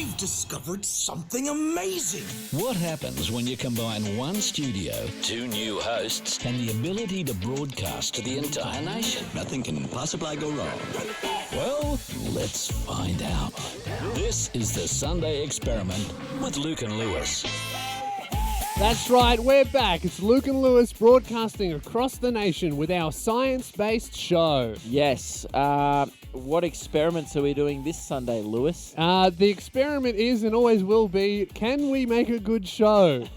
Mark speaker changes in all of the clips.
Speaker 1: I've discovered something amazing.
Speaker 2: What happens when you combine one studio, two new hosts, and the ability to broadcast to the entire nation?
Speaker 3: Nothing can possibly go wrong.
Speaker 2: Well, let's find out. This is the Sunday Experiment with Luke and Lewis.
Speaker 4: That's right, we're back. It's Luke and Lewis broadcasting across the nation with our science-based show.
Speaker 5: Yes. What experiments are we doing this Sunday, Lewis?
Speaker 4: The experiment is and always will be, can we make a good show?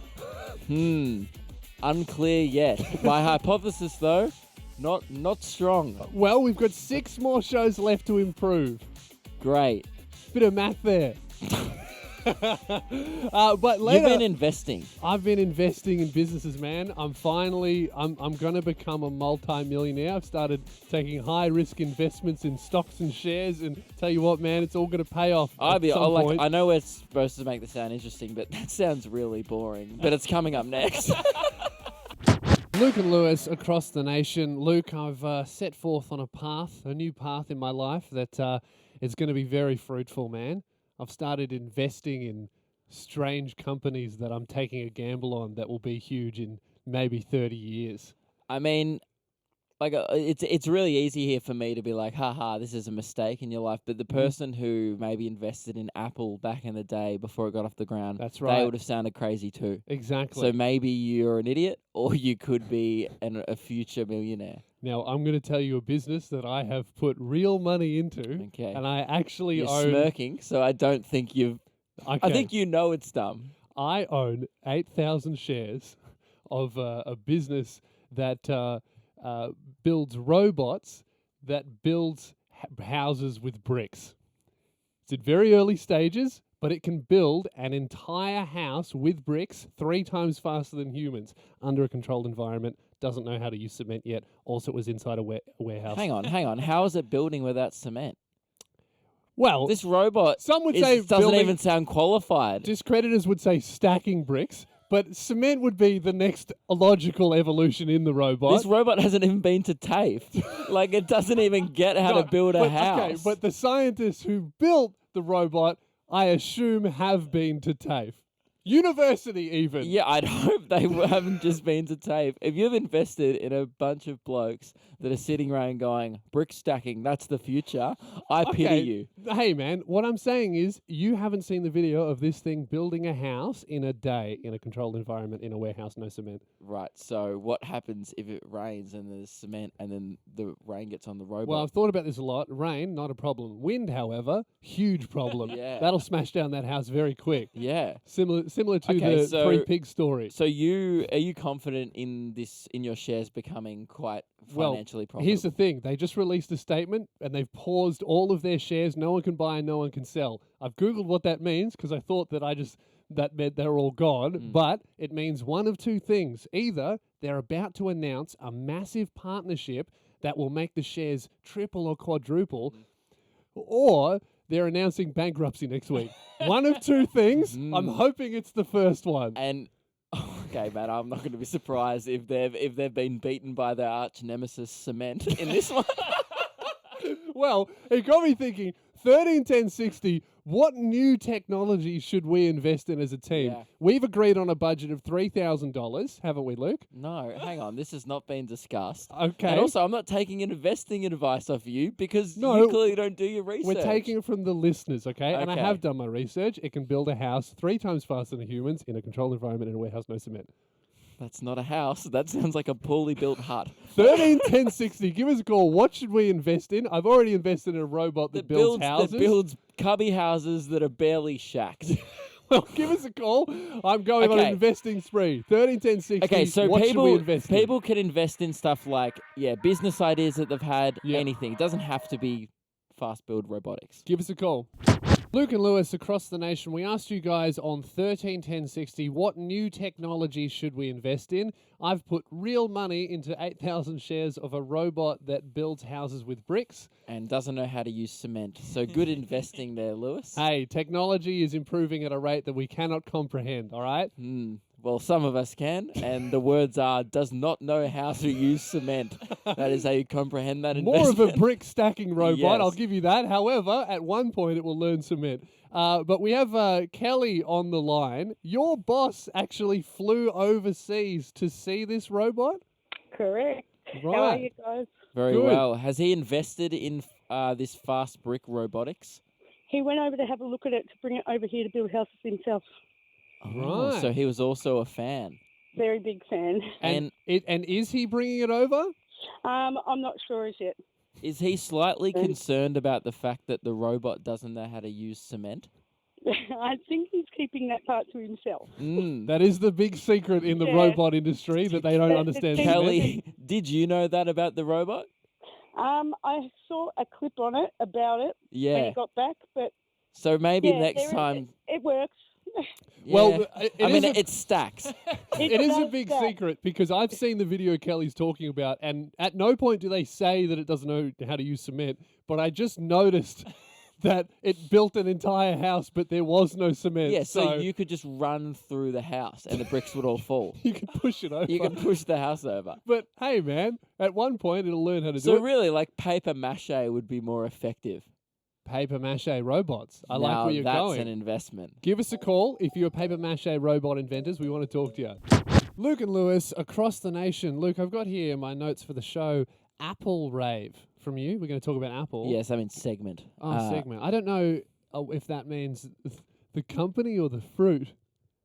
Speaker 5: Unclear yet. My hypothesis, though, not strong.
Speaker 4: Well, we've got 6 more shows left to improve.
Speaker 5: Great.
Speaker 4: Bit of math there. But later,
Speaker 5: You've been investing.
Speaker 4: I've been investing in businesses, man. I'm going to become a multi-millionaire. I've started taking high-risk investments in stocks and shares, and tell you what, man, it's all going to pay off at some point.
Speaker 5: I know we're supposed to make this sound interesting, but that sounds really boring. But it's coming up next.
Speaker 4: Luke and Lewis across the nation. Luke, I've set forth on a new path in my life that is going to be very fruitful, man. I've started investing in strange companies that I'm taking a gamble on that will be huge in maybe 30 years.
Speaker 5: I mean, it's really easy here for me to be like, haha, this is a mistake in your life. But the person who maybe invested in Apple back in the day before it got off the ground,
Speaker 4: that's right,
Speaker 5: they would have sounded crazy too.
Speaker 4: Exactly.
Speaker 5: So maybe you're an idiot or you could be a future millionaire.
Speaker 4: Now, I'm going to tell you a business that I have put real money into.
Speaker 5: Okay.
Speaker 4: And I actually
Speaker 5: You're
Speaker 4: own...
Speaker 5: smirking, so I don't think you've...
Speaker 4: Okay.
Speaker 5: I think you know it's dumb.
Speaker 4: I own 8,000 shares of a business that builds robots that builds houses with bricks. It's at very early stages, but it can build an entire house with bricks 3 times faster than humans under a controlled environment. Doesn't know how to use cement yet. Also, it was inside a warehouse.
Speaker 5: Hang on. How is it building without cement?
Speaker 4: Well,
Speaker 5: This robot
Speaker 4: some would say
Speaker 5: doesn't even sound qualified.
Speaker 4: Discreditors would say stacking bricks, but cement would be the next logical evolution in the robot.
Speaker 5: This robot hasn't even been to TAFE. Like, it doesn't even get how to build a house.
Speaker 4: Okay, but the scientists who built the robot, I assume, have been to TAFE. University, even.
Speaker 5: Yeah, I'd hope they haven't just been to TAFE. If you've invested in a bunch of blokes that are sitting around going, brick stacking, that's the future, I pity you.
Speaker 4: Hey, man, what I'm saying is you haven't seen the video of this thing building a house in a day in a controlled environment in a warehouse, no cement.
Speaker 5: Right, so what happens if it rains and there's cement and then the rain gets on the robot?
Speaker 4: Well, I've thought about this a lot. Rain, not a problem. Wind, however, huge problem.
Speaker 5: Yeah.
Speaker 4: That'll smash down that house very quick.
Speaker 5: Yeah.
Speaker 4: Similar to the 3 pig story.
Speaker 5: So are you confident in your shares becoming quite financially profitable?
Speaker 4: Here's the thing. They just released a statement and they've paused all of their shares. No one can buy and no one can sell. I've Googled what that means because I thought that meant they're all gone. But it means one of 2 things. Either they're about to announce a massive partnership that will make the shares triple or quadruple, or they're announcing bankruptcy next week. One of 2 things. I'm hoping it's the first one.
Speaker 5: And okay, man, I'm not going to be surprised if they've been beaten by their arch nemesis cement in this one.
Speaker 4: Well, it got me thinking. 13-10-60. What new technology should we invest in as a team?
Speaker 5: Yeah.
Speaker 4: We've agreed on a budget of $3,000, haven't we, Luke?
Speaker 5: No, hang on. This has not been discussed.
Speaker 4: Okay.
Speaker 5: And also, I'm not taking investing advice off you because
Speaker 4: No,
Speaker 5: you clearly don't do your research.
Speaker 4: We're taking it from the listeners, okay? And I
Speaker 5: Okay.
Speaker 4: have done my research. It can build a house 3 times faster than humans in a controlled environment in a warehouse, no cement.
Speaker 5: That's not a house. That sounds like a poorly built hut.
Speaker 4: 13-10-60. Give us a call. What should we invest in? I've already invested in a robot that builds houses.
Speaker 5: That builds cubby houses that are barely shacks.
Speaker 4: Well, give us a call. I'm going on an investing spree. 13-10-60.
Speaker 5: Okay, so
Speaker 4: what should we invest in?
Speaker 5: people can invest in stuff like, business ideas that they've had, anything. It doesn't have to be fast build robotics.
Speaker 4: Give us a call. Luke and Lewis across the nation, we asked you guys on 13-10-60, what new technology should we invest in? I've put real money into 8,000 shares of a robot that builds houses with bricks.
Speaker 5: And doesn't know how to use cement. So good investing there, Lewis.
Speaker 4: Hey, technology is improving at a rate that we cannot comprehend, all right?
Speaker 5: Well, some of us can, and the words are, does not know how to use cement. That is how you comprehend that investment.
Speaker 4: More of a brick stacking robot,
Speaker 5: Yes.
Speaker 4: I'll give you that. However, at one point it will learn cement. But we have Kelly on the line. Your boss actually flew overseas to see this robot?
Speaker 6: Correct.
Speaker 4: Right.
Speaker 6: How are you guys?
Speaker 5: Very
Speaker 4: Good.
Speaker 5: well. Has he invested in this fast brick robotics?
Speaker 6: He went over to have a look at it to bring it over here to build houses himself.
Speaker 5: Oh,
Speaker 4: Right.
Speaker 5: so he was also a fan.
Speaker 6: Very big fan.
Speaker 4: And is he bringing it over?
Speaker 6: I'm not sure as yet.
Speaker 5: Is he slightly concerned about the fact that the robot doesn't know how to use cement?
Speaker 6: I think he's keeping that part to himself.
Speaker 4: That is the big secret in the robot industry, that they don't understand.
Speaker 5: Kelly, did you know that about the robot?
Speaker 6: I saw a clip on it about it when
Speaker 5: Yeah.
Speaker 6: he got back, but
Speaker 5: So maybe
Speaker 6: yeah,
Speaker 5: next time.
Speaker 6: it works.
Speaker 4: Well,
Speaker 5: Yeah.
Speaker 4: it
Speaker 5: I mean,
Speaker 4: is a-
Speaker 5: it stacks.
Speaker 4: It is a
Speaker 6: does
Speaker 4: big
Speaker 6: that.
Speaker 4: secret because I've seen the video Kelly's talking about, and at no point do they say that it doesn't know how to use cement. But I just noticed that it built an entire house, but there was no cement.
Speaker 5: Yeah, so you could just run through the house and the bricks would all fall.
Speaker 4: you can push it over.
Speaker 5: You can push the house over.
Speaker 4: But hey, man, at one point it'll learn how to
Speaker 5: So
Speaker 4: do it.
Speaker 5: really, like paper mache would be more effective.
Speaker 4: Paper mache robots. I like
Speaker 5: Now
Speaker 4: where you're
Speaker 5: that's
Speaker 4: going.
Speaker 5: an investment.
Speaker 4: Give us a call if you're paper mache robot inventors. We want to talk to you. Luke and Lewis across the nation. Luke, I've got here my notes for the show. Apple rave from you. We're going to talk about Apple.
Speaker 5: Yes, I mean segment.
Speaker 4: Oh, segment. I don't know if that means the company or the fruit.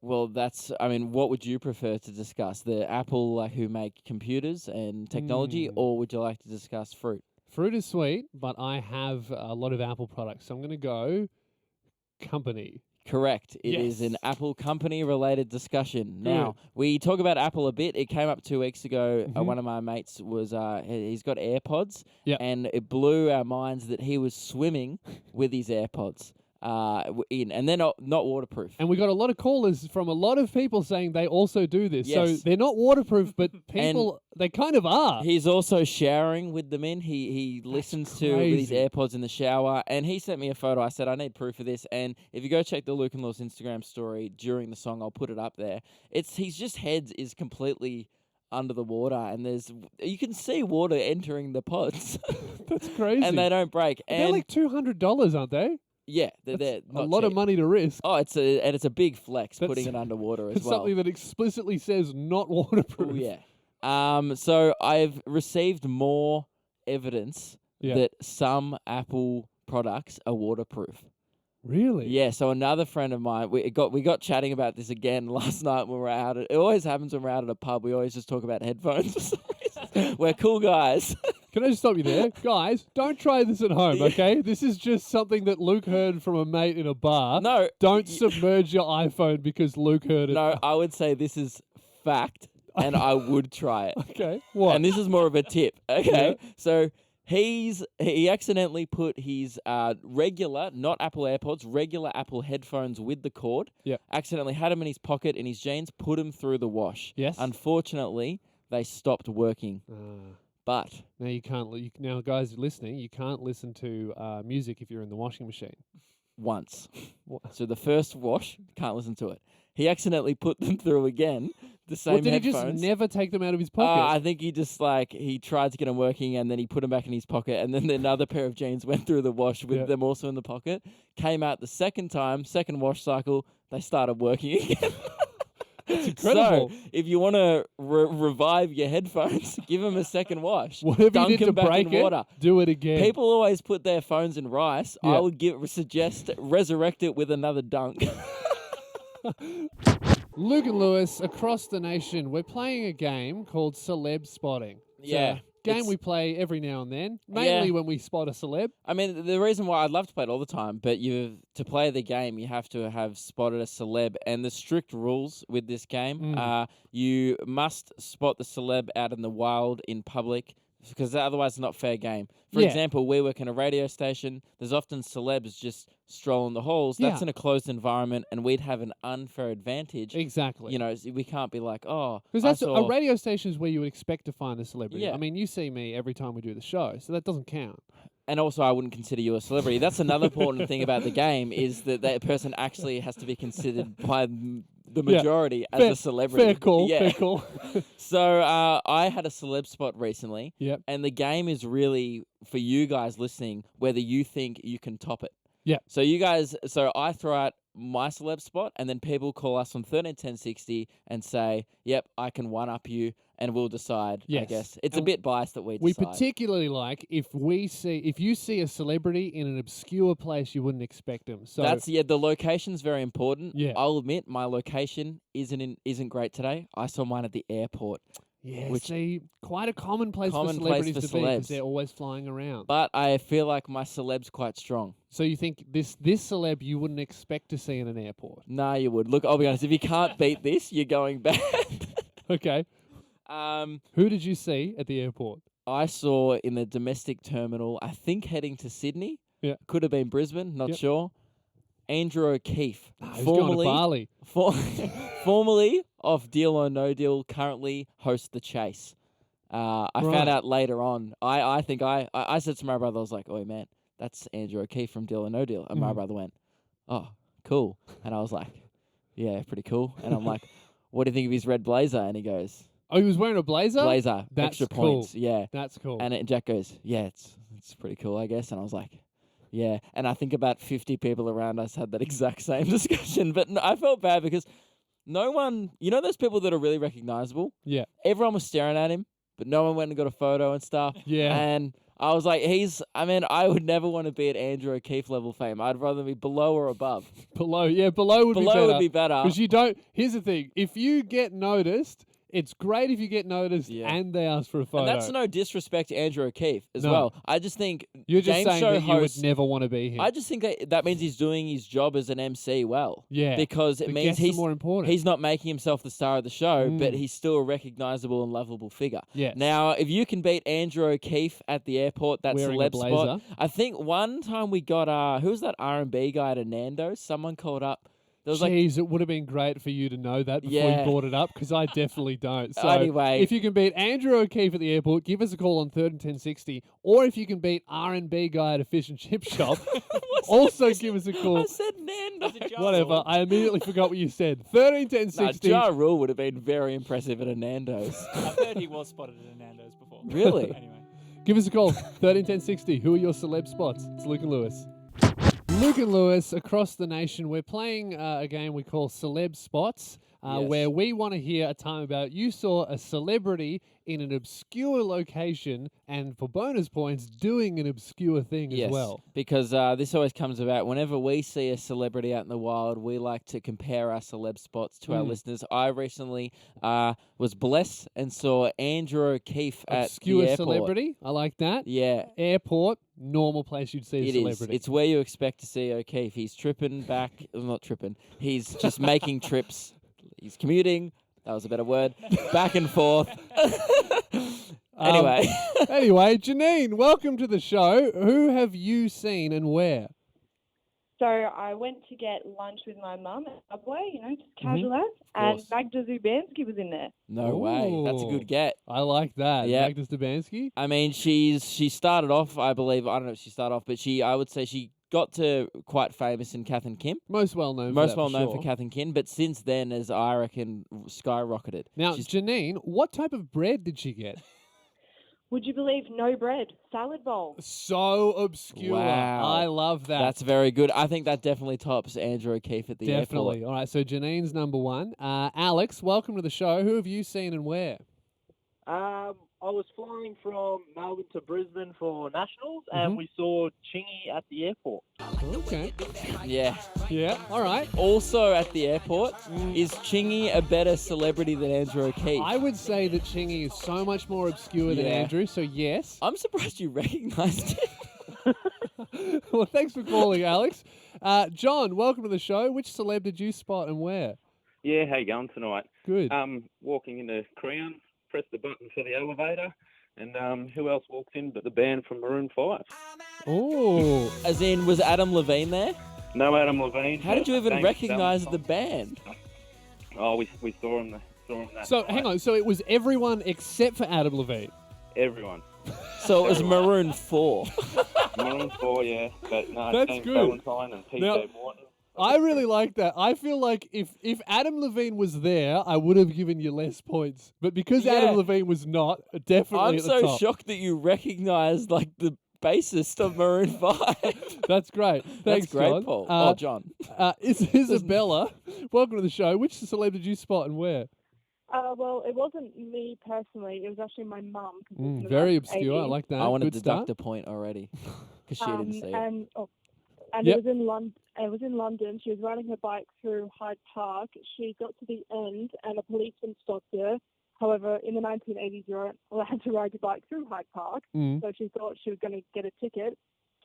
Speaker 5: Well, that's. I mean, what would you prefer to discuss? The Apple, like who make computers and technology, or would you like to discuss fruit?
Speaker 4: Fruit is sweet, but I have a lot of Apple products, so I'm going to go company.
Speaker 5: Correct. It is
Speaker 4: Yes.
Speaker 5: an Apple company related discussion. Now, we talk about Apple a bit. It came up 2 weeks ago. One of my mates was, he's got AirPods, and it blew our minds that he was swimming with his AirPods. And they're not waterproof.
Speaker 4: And we got a lot of callers from a lot of people saying they also do this. So
Speaker 5: Yes.
Speaker 4: they're not waterproof, but people, they kind of are.
Speaker 5: He's also showering with them in. He listens to with his
Speaker 4: crazy.
Speaker 5: AirPods in the shower, and he sent me a photo. I said, I need proof of this. And if you go check the Luke and Lewis Instagram story during the song, I'll put it up there. He's just head is completely under the water, and you can see water entering the pods.
Speaker 4: That's crazy.
Speaker 5: And they don't break.
Speaker 4: They're
Speaker 5: And
Speaker 4: like $200, aren't they?
Speaker 5: yeah, they're
Speaker 4: That's
Speaker 5: not
Speaker 4: a lot of
Speaker 5: cheap.
Speaker 4: money to risk.
Speaker 5: Oh, it's a big flex
Speaker 4: That's-
Speaker 5: putting it underwater as
Speaker 4: It's
Speaker 5: well.
Speaker 4: something that explicitly says not waterproof.
Speaker 5: Oh, yeah. So I've received more evidence that some Apple products are waterproof.
Speaker 4: Really?
Speaker 5: Yeah. So another friend of mine, we got chatting about this again last night when we were out. It always happens when we're out at a pub. We always just talk about headphones for some reason. We're cool guys.
Speaker 4: Can I just stop you there? Guys, don't try this at home, okay? This is just something that Luke heard from a mate in a bar.
Speaker 5: No.
Speaker 4: Don't submerge your iPhone because Luke heard it.
Speaker 5: No, I would say this is fact, and I would try it.
Speaker 4: Okay. What?
Speaker 5: And this is more of a tip. Okay. So he accidentally put his regular, not Apple AirPods, regular Apple headphones with the cord.
Speaker 4: Yeah.
Speaker 5: Accidentally had them in his pocket in his jeans, put them through the wash.
Speaker 4: Yes.
Speaker 5: Unfortunately, they stopped working. But
Speaker 4: Now you can't. Now, guys listening, you can't listen to music if you're in the washing machine.
Speaker 5: once.
Speaker 4: What?
Speaker 5: So the first wash, can't listen to it. He accidentally put them through again. The same
Speaker 4: Well, did he
Speaker 5: headphones.
Speaker 4: just never take them out of his pocket?
Speaker 5: I think he just he tried to get them working and then he put them back in his pocket and then another pair of jeans went through the wash with them also in the pocket. Came out the second time, second wash cycle, they started working again.
Speaker 4: It's incredible.
Speaker 5: So, if you want to revive your headphones, give them a second wash.
Speaker 4: Whatever
Speaker 5: Dunk
Speaker 4: you did to
Speaker 5: them back
Speaker 4: break
Speaker 5: in
Speaker 4: it,
Speaker 5: water.
Speaker 4: do it again.
Speaker 5: People always put their phones in rice.
Speaker 4: Yeah.
Speaker 5: I would suggest resurrect it with another dunk.
Speaker 4: Luke and Lewis, across the nation, we're playing a game called Celeb Spotting. It's
Speaker 5: Yeah,
Speaker 4: a game
Speaker 5: it's-
Speaker 4: we play every now and then, mainly
Speaker 5: Yeah.
Speaker 4: when we spot a celeb.
Speaker 5: I mean, the reason why I'd love to play it all the time, but to play the game, you have to have spotted a celeb. And the strict rules with this game are you must spot the celeb out in the wild, in public, because otherwise it's not fair game. For example, we work in a radio station. There's often celebs just strolling the halls. That's
Speaker 4: Yeah.
Speaker 5: in a closed environment, and we'd have an unfair advantage.
Speaker 4: Exactly.
Speaker 5: You know, we can't be like, oh,
Speaker 4: Because
Speaker 5: I
Speaker 4: that's
Speaker 5: saw...
Speaker 4: a radio station is where you would expect to find a celebrity.
Speaker 5: Yeah.
Speaker 4: I mean, you see me every time we do the show, so that doesn't count.
Speaker 5: And also, I wouldn't consider you a celebrity. That's another important thing about the game is that person actually has to be considered by the majority as a celebrity.
Speaker 4: Fair call.
Speaker 5: Yeah.
Speaker 4: Fair call.
Speaker 5: So I had a celeb spot recently.
Speaker 4: Yep.
Speaker 5: And the game is really for you guys listening whether you think you can top it.
Speaker 4: Yeah.
Speaker 5: So I throw out my celeb spot, and then people call us on 131060 and say, "Yep, I can one up you," and we'll decide. I
Speaker 4: Yes.
Speaker 5: guess it's
Speaker 4: And
Speaker 5: a bit biased that we
Speaker 4: We
Speaker 5: decide.
Speaker 4: particularly like if you see a celebrity in an obscure place you wouldn't expect them. So
Speaker 5: The location's very important.
Speaker 4: Yeah.
Speaker 5: I'll admit my location isn't great today. I saw mine at the airport.
Speaker 4: yeah,
Speaker 5: which-
Speaker 4: see, quite a common place
Speaker 5: Common
Speaker 4: for
Speaker 5: place
Speaker 4: celebrities
Speaker 5: for
Speaker 4: to be because
Speaker 5: celebs.
Speaker 4: they're always flying around.
Speaker 5: But I feel like my celeb's quite strong.
Speaker 4: So you think this celeb you wouldn't expect to see in an airport?
Speaker 5: Nah, you would. Look, I'll be honest, if you can't beat this, you're going bad.
Speaker 4: Okay. Who did you see at the airport?
Speaker 5: I saw in the domestic terminal, I think heading to Sydney.
Speaker 4: Yeah.
Speaker 5: Could have been Brisbane, not
Speaker 4: Yep.
Speaker 5: sure. Andrew O'Keefe.
Speaker 4: He's going to Bali.
Speaker 5: Formerly of Deal or No Deal, currently hosts The Chase. I
Speaker 4: Right.
Speaker 5: found out later on. I think I said to my brother, I was like, "Oh man, that's Andrew O'Keefe from Deal or No Deal," and my
Speaker 4: Mhm.
Speaker 5: brother went, "Oh, cool," and I was like, "Yeah, pretty cool," and I'm like, "What do you think of his red blazer?" And he goes,
Speaker 4: Oh, he was wearing a blazer?
Speaker 5: "Blazer,
Speaker 4: That's
Speaker 5: extra
Speaker 4: cool.
Speaker 5: points, yeah."
Speaker 4: That's cool.
Speaker 5: And Jack goes, "Yeah, it's pretty cool, I guess," and I was like, "Yeah," and I think about 50 people around us had that exact same discussion, but I felt bad because no one, those people that are really recognizable.
Speaker 4: yeah.
Speaker 5: Everyone was staring at him, but no one went and got a photo and stuff.
Speaker 4: Yeah.
Speaker 5: And I was like, I would never want to be at Andrew O'Keefe level fame. I'd rather be below or above.
Speaker 4: Below would be better.
Speaker 5: Below would be better.
Speaker 4: Because you don't. Here's the thing: if you get noticed, it's great if you get noticed
Speaker 5: Yeah.
Speaker 4: and they ask for a photo.
Speaker 5: And that's no disrespect to Andrew O'Keefe as
Speaker 4: No.
Speaker 5: well. I just think
Speaker 4: You're just
Speaker 5: game
Speaker 4: saying
Speaker 5: show
Speaker 4: that
Speaker 5: hosts,
Speaker 4: you would never want to be here.
Speaker 5: I just think that means he's doing his job as an MC well.
Speaker 4: Yeah.
Speaker 5: Because it
Speaker 4: The
Speaker 5: means
Speaker 4: guests are more important.
Speaker 5: he's not making himself the star of the show, but
Speaker 4: Mm.
Speaker 5: he's still a recognizable and lovable figure.
Speaker 4: Yes.
Speaker 5: Now, if you can beat Andrew O'Keefe at the airport, that
Speaker 4: Wearing a
Speaker 5: celeb spot.
Speaker 4: blazer.
Speaker 5: I think one time we got who was that R&B guy at Nando's? Someone called up. There was
Speaker 4: Jeez, it would have been great for you to know that before
Speaker 5: Yeah.
Speaker 4: you brought it up, because I definitely don't. So
Speaker 5: Anyway.
Speaker 4: if you can beat Andrew O'Keefe at the airport, give us a call on 131060. Or if you can beat R&B guy at a fish and chip shop, also give us a call.
Speaker 5: I said Nando's.
Speaker 4: Whatever. I immediately forgot what you said.
Speaker 5: Nah,
Speaker 4: 131060.
Speaker 5: Ja Rule would have been very impressive at a Nando's.
Speaker 7: I've heard he was spotted at a Nando's before.
Speaker 5: Really?
Speaker 7: Anyway.
Speaker 4: Give us a call. 131060. Who are your celeb spots? It's Luke and Lewis. Luke and Lewis, across the nation, we're playing a game we call Celeb Spots,
Speaker 5: Yes.
Speaker 4: where we want to hear a time about you saw a celebrity in an obscure location and, for bonus points, doing an obscure thing as well.
Speaker 5: Because this always comes about whenever we see a celebrity out in the wild, we like to compare our celeb spots to our listeners. I recently was blessed and saw Andrew O'Keefe at
Speaker 4: Obscure
Speaker 5: the airport.
Speaker 4: celebrity. I like that.
Speaker 5: Yeah,
Speaker 4: Airport, normal place you'd see a
Speaker 5: it is.
Speaker 4: celebrity.
Speaker 5: It's where you expect to see O'Keefe. He's tripping back. Not tripping. He's just making trips. He's commuting. That was a better word. Back and forth. Anyway.
Speaker 4: Anyway, Janine, welcome to the show. Who have you seen and where?
Speaker 6: So I went to get lunch with my mum at Subway, just casual as, and
Speaker 5: course.
Speaker 6: Magda Zubanski was in there.
Speaker 5: No way. That's a
Speaker 4: Ooh.
Speaker 5: good get.
Speaker 4: I like that.
Speaker 5: Yeah.
Speaker 4: Magda Stabansky.
Speaker 5: I mean, she started off, I believe, I don't know if she started off, but I would say she got to quite famous in Kath and Kim.
Speaker 4: Most well known
Speaker 5: Most
Speaker 4: for that,
Speaker 5: well known
Speaker 4: sure.
Speaker 5: for Kath and Kim, but since then, as I reckon, skyrocketed.
Speaker 4: Now,
Speaker 5: She's-
Speaker 4: Janine, what type of bread did she get?
Speaker 6: Would you believe no bread? Salad bowl.
Speaker 4: So obscure.
Speaker 5: Wow.
Speaker 4: I love that.
Speaker 5: that's very good. I think that definitely tops Andrew O'Keefe at the
Speaker 4: Definitely.
Speaker 5: airport.
Speaker 4: All right, so Janine's number one. Alex, welcome to the show. Who have you seen and where?
Speaker 8: I was flying from Melbourne to Brisbane for Nationals, and we saw Chingy at the airport.
Speaker 4: Okay.
Speaker 5: Yeah.
Speaker 4: Yeah, all right.
Speaker 5: Also at the airport, is Chingy a better celebrity than Andrew O'Keefe?
Speaker 4: I would say that Chingy is so much more obscure than
Speaker 5: Yeah.
Speaker 4: Andrew, so yes.
Speaker 5: I'm surprised you recognised it.
Speaker 4: Well, thanks for calling, Alex. John, welcome to the show. Which celeb did you spot and where?
Speaker 9: Yeah, how you going tonight?
Speaker 4: Good.
Speaker 9: Walking into Crown, press the button for the elevator, and who else walks in but the band from Maroon 5?
Speaker 4: Oh.
Speaker 5: As in, was Adam Levine there?
Speaker 9: No Adam Levine.
Speaker 5: How did you even
Speaker 9: James
Speaker 5: recognise the
Speaker 9: Valentine.
Speaker 5: band?
Speaker 9: Oh, we saw him. That
Speaker 4: So,
Speaker 9: night.
Speaker 4: hang on. So it was everyone except for Adam Levine.
Speaker 9: Everyone.
Speaker 5: So it was Maroon 4.
Speaker 9: Maroon 4, yeah. But no,
Speaker 4: That's
Speaker 9: James
Speaker 4: good.
Speaker 9: Valentine and PJ
Speaker 4: Now-
Speaker 9: Morton.
Speaker 4: I really like that. I feel like if Adam Levine was there, I would have given you less points. But because
Speaker 5: Yeah.
Speaker 4: Adam Levine was not, definitely
Speaker 5: I'm
Speaker 4: at the
Speaker 5: so
Speaker 4: top.
Speaker 5: shocked that you recognised like the bassist of Maroon 5.
Speaker 4: That's great. Thanks,
Speaker 5: That's great,
Speaker 4: John.
Speaker 5: Paul. John.
Speaker 4: Isabella, welcome to the show. Which celeb did you spot and where?
Speaker 6: Well, it wasn't me personally. It was actually my mum. 'cause it's in the
Speaker 4: Very
Speaker 6: last
Speaker 4: obscure. I
Speaker 6: 80s.
Speaker 4: like that.
Speaker 5: I want to
Speaker 4: Good
Speaker 5: deduct
Speaker 4: start.
Speaker 5: a point already because she didn't see it.
Speaker 6: And
Speaker 4: Yep.
Speaker 6: it was in London. It was in London. She was riding her bike through Hyde Park. She got to the end, and a policeman stopped her. However, in the 1980s, you weren't allowed to ride your bike through Hyde Park, so she thought she was going to get a ticket.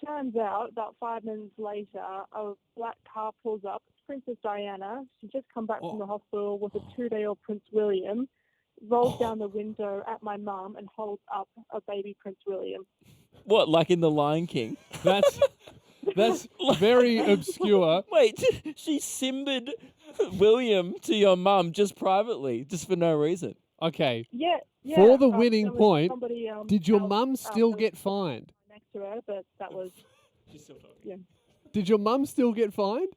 Speaker 6: Turns out, about 5 minutes later, a black car pulls up. It's Princess Diana. She's just come back from the hospital with a 2-day-old Prince William. Rolls down the window at my mum and holds up a baby Prince William.
Speaker 5: What, like in The Lion King?
Speaker 4: That's very obscure.
Speaker 5: Wait, she simbered William to your mum just privately, just for no reason.
Speaker 4: Okay.
Speaker 6: Yeah.
Speaker 4: For the
Speaker 6: there
Speaker 4: winning
Speaker 6: was
Speaker 4: point,
Speaker 6: somebody,
Speaker 4: did your
Speaker 6: else,
Speaker 4: mum still
Speaker 6: there was
Speaker 4: get fined?
Speaker 6: next to her, but that was.
Speaker 7: She's still talking.
Speaker 6: Yeah.
Speaker 4: Did your mum still get fined?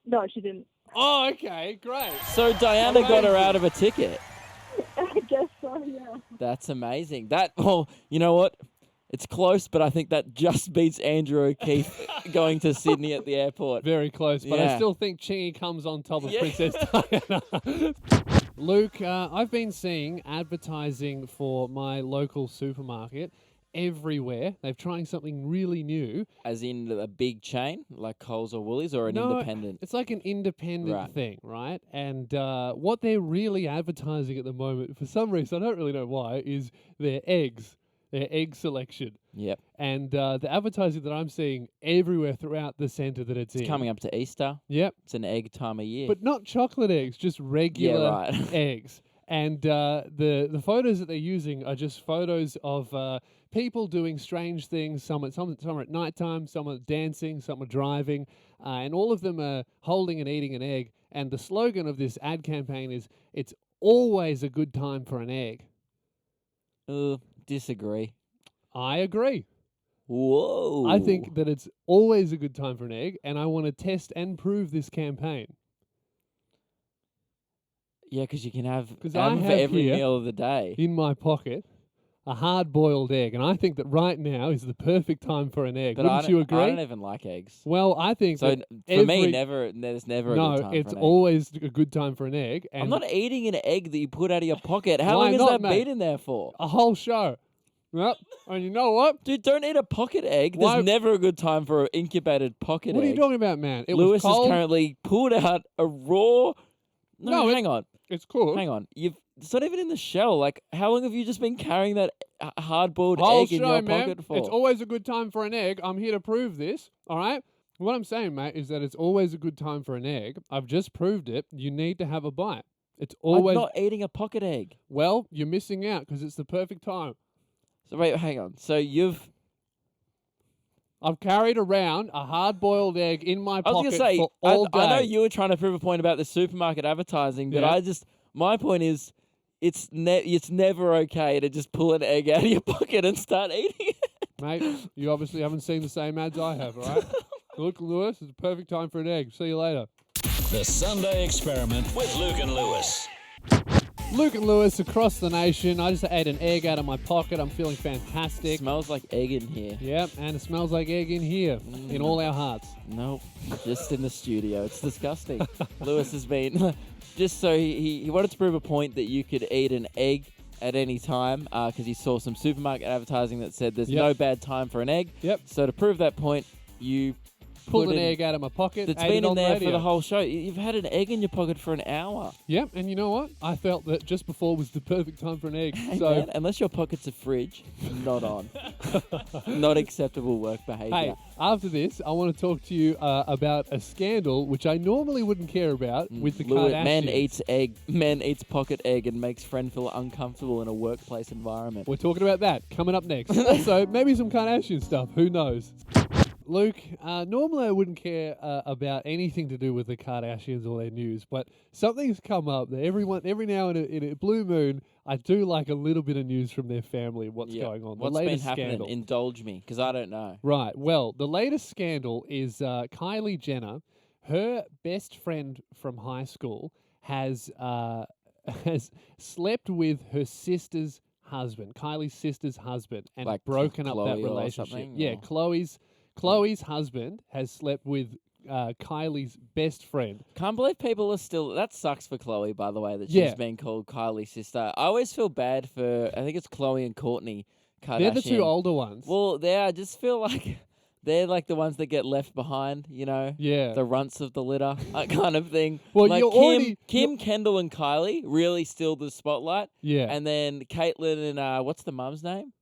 Speaker 6: No, she didn't.
Speaker 4: Oh, okay, great.
Speaker 5: So Diana got her out of a ticket.
Speaker 6: I guess so. Yeah.
Speaker 5: That's amazing. You know what? It's close, but I think that just beats Andrew O'Keefe going to Sydney at the airport.
Speaker 4: Very close, but I
Speaker 5: Yeah.
Speaker 4: still think Chingy comes on top of
Speaker 5: Yeah.
Speaker 4: Princess Diana. Luke, I've been seeing advertising for my local supermarket everywhere. They're trying something really new.
Speaker 5: As in a big chain, like Coles or Woolies, or an
Speaker 4: No,
Speaker 5: independent?
Speaker 4: It's like an independent
Speaker 5: Right.
Speaker 4: thing, right? And what they're really advertising at the moment, for some reason, I don't really know why, is their eggs. Their egg selection.
Speaker 5: Yep.
Speaker 4: And the advertising that I'm seeing everywhere throughout the centre that it's in.
Speaker 5: Coming up to Easter.
Speaker 4: Yep.
Speaker 5: It's an egg time of year.
Speaker 4: But not chocolate eggs, just regular
Speaker 5: right.
Speaker 4: eggs. And the photos that they're using are just photos of people doing strange things. Some are at nighttime, some are dancing, some are driving, and all of them are holding and eating an egg. And the slogan of this ad campaign is, "It's always a good time for an egg."
Speaker 5: Disagree.
Speaker 4: I agree.
Speaker 5: Whoa.
Speaker 4: I think that it's always a good time for an egg, and I want to test and prove this campaign.
Speaker 5: Yeah, because you can have
Speaker 4: 'Cause
Speaker 5: them
Speaker 4: I
Speaker 5: for
Speaker 4: have
Speaker 5: every
Speaker 4: here
Speaker 5: meal of the day.
Speaker 4: in my pocket a hard-boiled egg, and I think that right now is the perfect time for an egg.
Speaker 5: But
Speaker 4: Wouldn't you agree?
Speaker 5: I don't even like eggs.
Speaker 4: Well, I think
Speaker 5: So
Speaker 4: that
Speaker 5: for me,
Speaker 4: every-
Speaker 5: there's never a
Speaker 4: no,
Speaker 5: good time
Speaker 4: it's
Speaker 5: for an egg.
Speaker 4: always a good time for an egg. And
Speaker 5: I'm not eating an egg that you put out of your pocket. How
Speaker 4: Why
Speaker 5: long has
Speaker 4: not,
Speaker 5: that
Speaker 4: mate?
Speaker 5: been in there for?
Speaker 4: a whole show. Yep. And you know what?
Speaker 5: Dude, don't eat a pocket egg.
Speaker 4: Why-
Speaker 5: There's never a good time for an incubated pocket
Speaker 4: What
Speaker 5: egg.
Speaker 4: are you talking about, man? It
Speaker 5: Lewis
Speaker 4: was
Speaker 5: has
Speaker 4: cold.
Speaker 5: currently pulled out a raw.
Speaker 4: No,
Speaker 5: hang on.
Speaker 4: It's cool.
Speaker 5: Hang on. It's not even in the shell. Like, how long have you just been carrying that hard-boiled
Speaker 4: Whole
Speaker 5: egg in
Speaker 4: show,
Speaker 5: your
Speaker 4: man.
Speaker 5: pocket for?
Speaker 4: It's always a good time for an egg. I'm here to prove this. All right. What I'm saying, mate, is that it's always a good time for an egg. I've just proved it. You need to have a bite. It's always
Speaker 5: I'm not eating a pocket egg.
Speaker 4: well. You're missing out because it's the perfect time.
Speaker 5: So wait, hang on. So
Speaker 4: I've carried around a hard-boiled egg in my
Speaker 5: I was
Speaker 4: pocket
Speaker 5: going to say,
Speaker 4: for all day.
Speaker 5: I know you were trying to prove a point about the supermarket advertising, but
Speaker 4: Yeah.
Speaker 5: my point is, it's never okay to just pull an egg out of your pocket and start eating it.
Speaker 4: Mate, you obviously haven't seen the same ads I have, all right? Look, Lewis, it's a perfect time for an egg. See you later.
Speaker 2: The Sunday Experiment with Luke and Lewis.
Speaker 4: Luke and Lewis across the nation. I just ate an egg out of my pocket. I'm feeling fantastic.
Speaker 5: Smells like egg in here.
Speaker 4: Yep, and it smells like egg in here, in all our hearts.
Speaker 5: Nope, just in the studio. It's disgusting. Lewis has been just so he wanted to prove a point that you could eat an egg at any time because he saw some supermarket advertising that said there's
Speaker 4: Yep.
Speaker 5: no bad time for an egg.
Speaker 4: Yep.
Speaker 5: So to prove that point, you
Speaker 4: Pulled
Speaker 5: put
Speaker 4: an
Speaker 5: in-
Speaker 4: egg out of my pocket.
Speaker 5: That's
Speaker 4: ate
Speaker 5: been
Speaker 4: it
Speaker 5: in
Speaker 4: on
Speaker 5: there
Speaker 4: radio.
Speaker 5: for the whole show. You've had an egg in your pocket for an hour.
Speaker 4: Yep, and you know what? I felt that just before was the perfect time for an egg.
Speaker 5: Hey,
Speaker 4: so,
Speaker 5: man, unless your pocket's a fridge, not on. Not acceptable work behaviour.
Speaker 4: hey, after this, I want to talk to you about a scandal which I normally wouldn't care about with the Kardashians.
Speaker 5: Man eats pocket egg and makes friend feel uncomfortable in a workplace environment.
Speaker 4: We're talking about that coming up next. Also, maybe some Kardashian stuff. Who knows? Luke, normally I wouldn't care about anything to do with the Kardashians or their news, but something's come up that every now and in a blue moon, I do like a little bit of news from their family and what's going on.
Speaker 5: What's
Speaker 4: the
Speaker 5: been
Speaker 4: latest
Speaker 5: happening?
Speaker 4: scandal.
Speaker 5: Indulge me, because I don't know.
Speaker 4: Right. Well, the latest scandal is Kylie Jenner. Her best friend from high school has slept with her sister's husband, Kylie's sister's husband, and
Speaker 5: Like
Speaker 4: broken up
Speaker 5: Chloe
Speaker 4: that
Speaker 5: or
Speaker 4: relationship.
Speaker 5: something,
Speaker 4: Yeah,
Speaker 5: or-
Speaker 4: Chloe's husband has slept with Kylie's best friend.
Speaker 5: Can't believe people are still. That sucks for Chloe, by the way, that
Speaker 4: Yeah.
Speaker 5: she's been called Kylie's sister. I always feel bad for. I think it's Chloe and Courtney Kardashian.
Speaker 4: They're the two older ones.
Speaker 5: Well, I just feel like they're like the ones that get left behind. You know,
Speaker 4: yeah.
Speaker 5: the runts of the litter, that kind of thing.
Speaker 4: Well,
Speaker 5: like
Speaker 4: you're
Speaker 5: Kim,
Speaker 4: already-
Speaker 5: Kim, Kendall, and Kylie really steal the spotlight.
Speaker 4: Yeah.
Speaker 5: And then Caitlyn and what's the mum's name?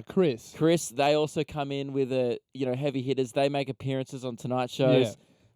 Speaker 4: Chris.
Speaker 5: Chris. They also come in with heavy hitters. They make appearances on Tonight shows.
Speaker 4: Yeah.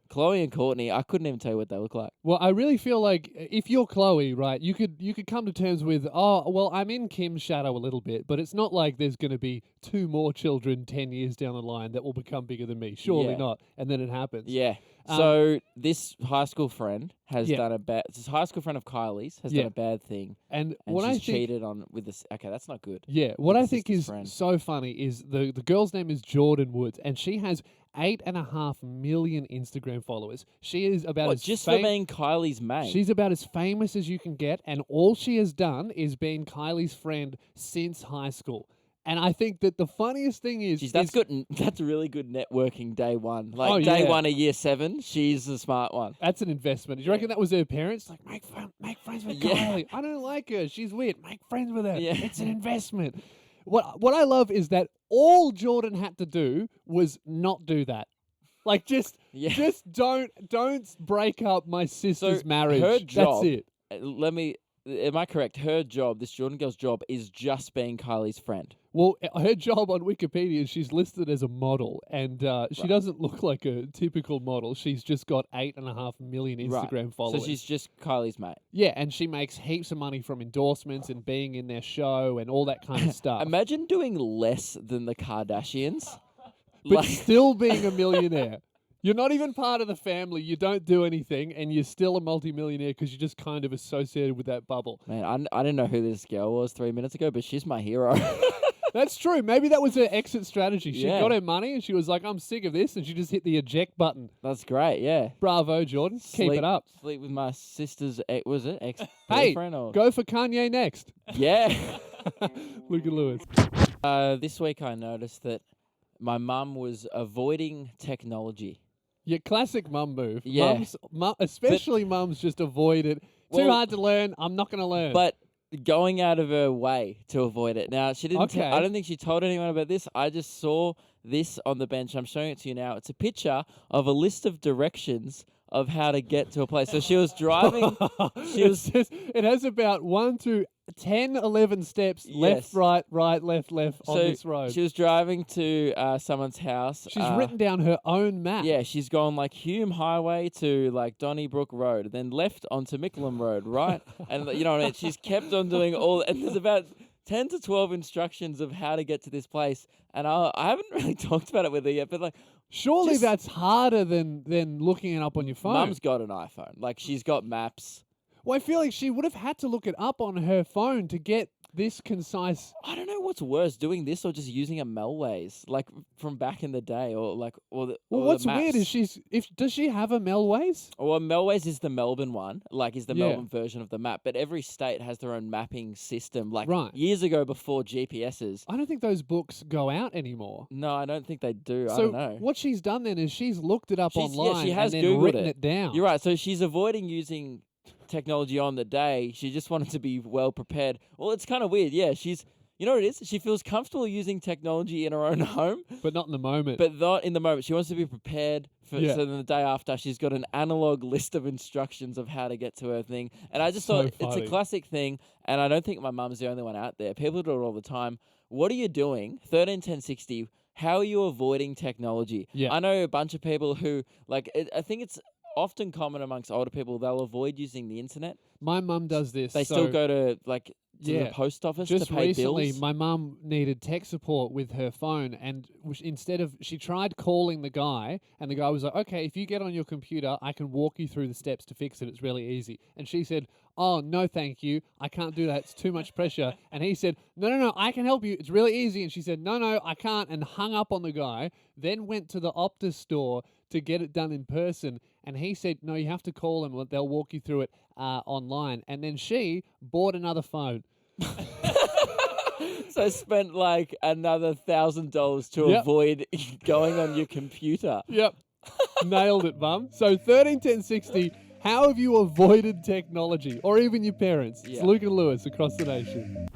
Speaker 5: Chloe and Courtney, I couldn't even tell you what they look like.
Speaker 4: Well, I really feel like if you're Chloe, right, you could come to terms with, oh, well, I'm in Kim's shadow a little bit, but it's not like there's going to be 2 more children 10 years down the line that will become bigger than me. Surely
Speaker 5: Yeah.
Speaker 4: not. And then it happens.
Speaker 5: Yeah.
Speaker 4: Um,
Speaker 5: So this high school friend has
Speaker 4: Yeah.
Speaker 5: done a bad. This high school friend of Kylie's has
Speaker 4: Yeah.
Speaker 5: done a bad thing,
Speaker 4: And
Speaker 5: and
Speaker 4: what
Speaker 5: she's
Speaker 4: I think,
Speaker 5: cheated on with this. Okay, that's not good.
Speaker 4: yeah, what I
Speaker 5: His
Speaker 4: think
Speaker 5: sister's
Speaker 4: is
Speaker 5: friend.
Speaker 4: so funny is the girl's name is Jordan Woods, and she has 8.5 million Instagram followers. She is about
Speaker 5: What,
Speaker 4: as
Speaker 5: just for being Kylie's mate?
Speaker 4: She's about as famous as you can get, and all she has done is been Kylie's friend since high school. And I think that the funniest thing is,
Speaker 5: Jeez, that's good. That's really good networking day one. Like
Speaker 4: Oh,
Speaker 5: day
Speaker 4: yeah.
Speaker 5: one of year 7, she's the smart one.
Speaker 4: That's an investment. Do you reckon that was her parents? Like, make friends with
Speaker 5: Yeah.
Speaker 4: Kylie. I don't like her. She's weird. Make friends with her.
Speaker 5: Yeah.
Speaker 4: It's an investment. What I love is that all Jordan had to do was not do that. Like, just don't break up my sister's marriage.
Speaker 5: Her job.
Speaker 4: That's it.
Speaker 5: Am I correct? Her job, this Jordan girl's job, is just being Kylie's friend.
Speaker 4: Well, her job on Wikipedia is she's listed as a model, and she doesn't look like a typical model. She's just got 8.5 million Instagram followers.
Speaker 5: So she's just Kylie's mate.
Speaker 4: Yeah, and she makes heaps of money from endorsements and being in their show and all that kind of stuff.
Speaker 5: Imagine doing less than the Kardashians.
Speaker 4: But still being a millionaire. You're not even part of the family. You don't do anything, and you're still a multimillionaire because you're just kind of associated with that bubble.
Speaker 5: Man, I didn't know who this girl was 3 minutes ago, but she's my hero.
Speaker 4: That's true. Maybe that was her exit strategy. She
Speaker 5: Yeah.
Speaker 4: got her money, and she was like, I'm sick of this, and she just hit the eject button.
Speaker 5: That's great, yeah.
Speaker 4: Bravo, Jordan. Keep it up.
Speaker 5: Sleep with my sister's
Speaker 4: Hey,
Speaker 5: ex-boyfriend? Or...
Speaker 4: go for Kanye next.
Speaker 5: Yeah.
Speaker 4: Look at Lewis.
Speaker 5: This week I noticed that my mum was avoiding technology.
Speaker 4: Your classic mum move.
Speaker 5: Yeah.
Speaker 4: Especially mums just avoid it. Too
Speaker 5: Well-
Speaker 4: hard to learn. I'm not going to learn.
Speaker 5: But going out of her way to avoid it. Now, she didn't.
Speaker 4: Okay.
Speaker 5: I don't think she told anyone about this. I just saw this on the bench. I'm showing it to you now. It's a picture of a list of directions of how to get to a place. So she was driving.
Speaker 4: It has about 1 to 10, 11 steps. Left,
Speaker 5: Yes.
Speaker 4: right, left on
Speaker 5: So
Speaker 4: this road.
Speaker 5: she was driving to someone's house.
Speaker 4: She's written down her own map.
Speaker 5: Yeah, she's gone like Hume Highway to like Donnybrook Road, then left onto Mickleham Road, right? And you know what I mean? She's kept on doing all, and there's about 10 to 12 instructions of how to get to this place. And I haven't really talked about it with her yet, but like,
Speaker 4: Surely
Speaker 5: just-
Speaker 4: that's harder than looking it up on your phone.
Speaker 5: Mum's got an iPhone. Like, she's got maps.
Speaker 4: Well, I feel like she would have had to look it up on her phone to get this concise.
Speaker 5: I don't know what's worse, doing this or just using a Melways, like from back in the day, or like, or the.
Speaker 4: Well,
Speaker 5: or
Speaker 4: what's
Speaker 5: the maps.
Speaker 4: weird is does she have a Melways?
Speaker 5: Well, Melways is the Melbourne one, like is the
Speaker 4: Yeah.
Speaker 5: Melbourne version of the map, but every state has their own mapping system. Like
Speaker 4: Right.
Speaker 5: years ago before GPSs.
Speaker 4: I don't think those books go out anymore.
Speaker 5: No, I don't think they do. I
Speaker 4: So
Speaker 5: don't know.
Speaker 4: what she's done then is she's looked it up
Speaker 5: She's- yeah,
Speaker 4: online
Speaker 5: she has
Speaker 4: and then
Speaker 5: Googled
Speaker 4: written
Speaker 5: it.
Speaker 4: it down.
Speaker 5: You're right. So she's avoiding using technology on the day. She just wanted to be well prepared. Well, it's kind of weird. Yeah, you know what it is? She feels comfortable using technology in her own home,
Speaker 4: But not in the moment.
Speaker 5: but not in the moment. She wants to be prepared for.
Speaker 4: Yeah.
Speaker 5: So then the day after, she's got an analog list of instructions of how to get to her thing. And I just
Speaker 4: So
Speaker 5: thought it's
Speaker 4: funny.
Speaker 5: a classic thing. And I don't think my mum's the only one out there. People do it all the time. What are you doing? 13, 10, 60. How are you avoiding technology?
Speaker 4: Yeah.
Speaker 5: I know a bunch of people who I think it's often common amongst older people. They'll avoid using the internet.
Speaker 4: My mum does this.
Speaker 5: They
Speaker 4: so
Speaker 5: still go to the
Speaker 4: yeah,
Speaker 5: post office
Speaker 4: just
Speaker 5: to pay
Speaker 4: recently,
Speaker 5: bills.
Speaker 4: my mum needed tech support with her phone, and she tried calling the guy, and the guy was like, "Okay, if you get on your computer, I can walk you through the steps to fix it. It's really easy." And she said, "Oh, no, thank you. I can't do that. It's too much pressure." And he said, No, I can help you. It's really easy." And she said, No, I can't, and hung up on the guy. Then went to the Optus store to get it done in person. And he said, "No, you have to call them. They'll walk you through it online." And then she bought another phone.
Speaker 5: So spent like another $1,000 to
Speaker 4: Yep.
Speaker 5: avoid going on your computer.
Speaker 4: Yep. Nailed it, Mum. So 13, 10, 60, how have you avoided technology? Or even your parents? It's
Speaker 5: Yeah.
Speaker 4: Luke and Lewis across the nation.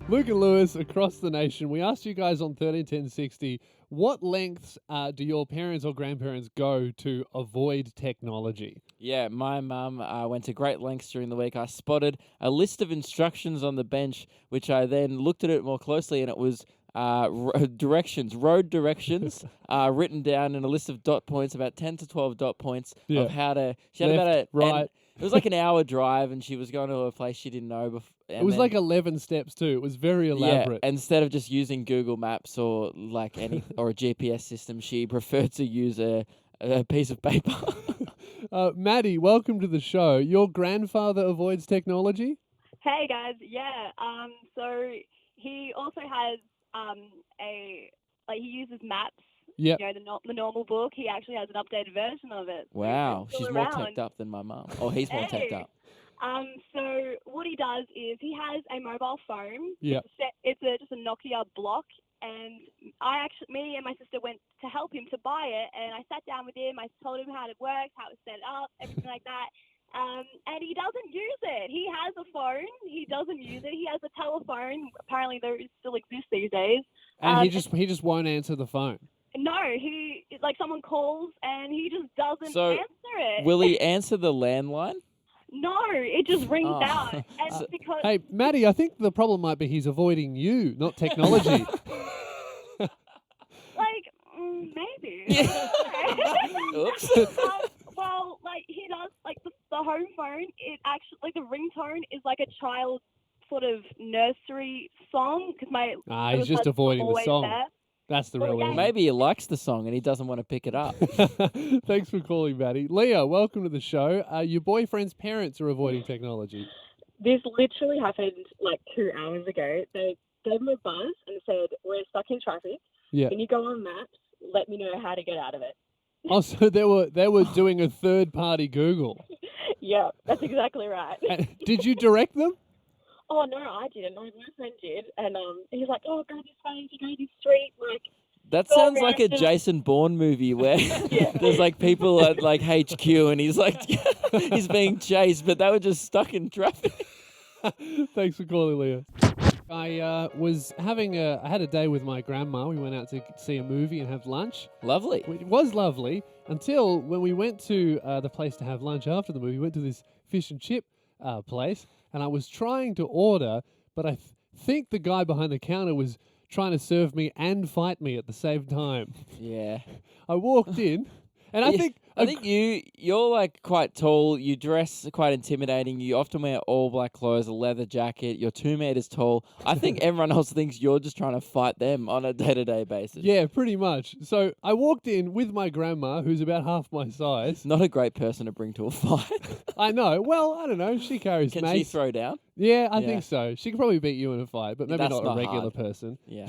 Speaker 4: Luke and Lewis across the nation. We asked you guys on 13, 10, 60, what lengths do your parents or grandparents go to avoid technology?
Speaker 5: Yeah, my mum went to great lengths during the week. I spotted a list of instructions on the bench, which I then looked at it more closely, and it was road directions, written down in a list of dot points, about 10 to 12 dot points
Speaker 4: Yeah.
Speaker 5: of how to. She had
Speaker 4: Left,
Speaker 5: about a
Speaker 4: right.
Speaker 5: It was like an hour drive, and she was going to a place she didn't know before.
Speaker 4: It was like 11 steps too. It was very elaborate.
Speaker 5: Yeah, instead of just using Google Maps or like any or a GPS system, she preferred to use a piece of paper.
Speaker 4: Maddie, welcome to the show. Your grandfather avoids technology?
Speaker 10: Hey guys, yeah. So he also has he uses maps.
Speaker 4: Yep.
Speaker 10: You know, the normal book. He actually has an updated version of it.
Speaker 5: Wow,
Speaker 10: It's
Speaker 5: she's
Speaker 10: still
Speaker 5: more
Speaker 10: around.
Speaker 5: teched up than my mum. Oh, he's more teched
Speaker 10: Hey.
Speaker 5: up.
Speaker 10: So what he does is he has a mobile phone.
Speaker 4: Yep.
Speaker 10: It's just a Nokia block, and me and my sister went to help him to buy it, and I sat down with him. I told him how it works, how it's set up, everything like that. And he doesn't use it. He has a phone. He doesn't use it. He has a telephone. Apparently, those still exist these days.
Speaker 4: And he just won't answer the phone.
Speaker 10: No, someone calls and he just doesn't
Speaker 5: So,
Speaker 10: answer it.
Speaker 5: Will he answer the landline?
Speaker 10: No, it just rings
Speaker 5: Oh.
Speaker 10: out. And because
Speaker 4: Hey, Maddie, I think the problem might be he's avoiding you, not technology.
Speaker 10: maybe.
Speaker 5: Oops.
Speaker 10: Well, he does the home phone. It actually the ringtone is like a child's sort of nursery song because my
Speaker 4: He's
Speaker 10: little
Speaker 4: just
Speaker 10: cousin's
Speaker 4: avoiding the
Speaker 10: always
Speaker 4: song.
Speaker 10: there.
Speaker 4: That's the
Speaker 10: Well,
Speaker 4: real
Speaker 10: yeah.
Speaker 4: reason.
Speaker 5: Maybe he likes the song and he doesn't want to pick it up.
Speaker 4: Thanks for calling, Maddie. Leah, welcome to the show. Your boyfriend's parents are avoiding technology.
Speaker 6: This literally happened 2 hours ago. They gave him a buzz and said, "We're stuck in traffic.
Speaker 4: Yeah.
Speaker 6: Can you go on maps? Let me know how to get out of it."
Speaker 4: Oh, so they were doing a third-party Google.
Speaker 6: Yeah, that's exactly right.
Speaker 4: Did you direct them?
Speaker 6: Oh, no, I didn't. My boyfriend did. And he's like, "Oh, go this way, you go this street."
Speaker 5: That
Speaker 6: So
Speaker 5: sounds like a
Speaker 6: random.
Speaker 5: Jason Bourne movie where there's people at HQ and he's he's being chased, but they were just stuck in traffic.
Speaker 4: Thanks for calling, Leah. I had a day with my grandma. We went out to see a movie and have lunch.
Speaker 5: Lovely.
Speaker 4: It was lovely until when we went to the place to have lunch after the movie. We went to this fish and chip place, and I was trying to order, but I think the guy behind the counter was trying to serve me and fight me at the same time.
Speaker 5: Yeah.
Speaker 4: I walked in, and I think
Speaker 5: you're quite tall. You dress quite intimidating. You often wear all black clothes, a leather jacket. You're 2 meters tall. I think everyone else thinks you're just trying to fight them on a day-to-day basis.
Speaker 4: Yeah, pretty much. So I walked in with my grandma, who's about half my size.
Speaker 5: Not a great person to bring to a fight.
Speaker 4: I know. Well, I don't know. She carries
Speaker 5: Can
Speaker 4: mace.
Speaker 5: she throw down?
Speaker 4: Yeah, I
Speaker 5: Yeah.
Speaker 4: think so. She could probably beat you in a fight, but maybe
Speaker 5: That's
Speaker 4: not a
Speaker 5: not
Speaker 4: regular
Speaker 5: hard.
Speaker 4: person.
Speaker 5: Yeah.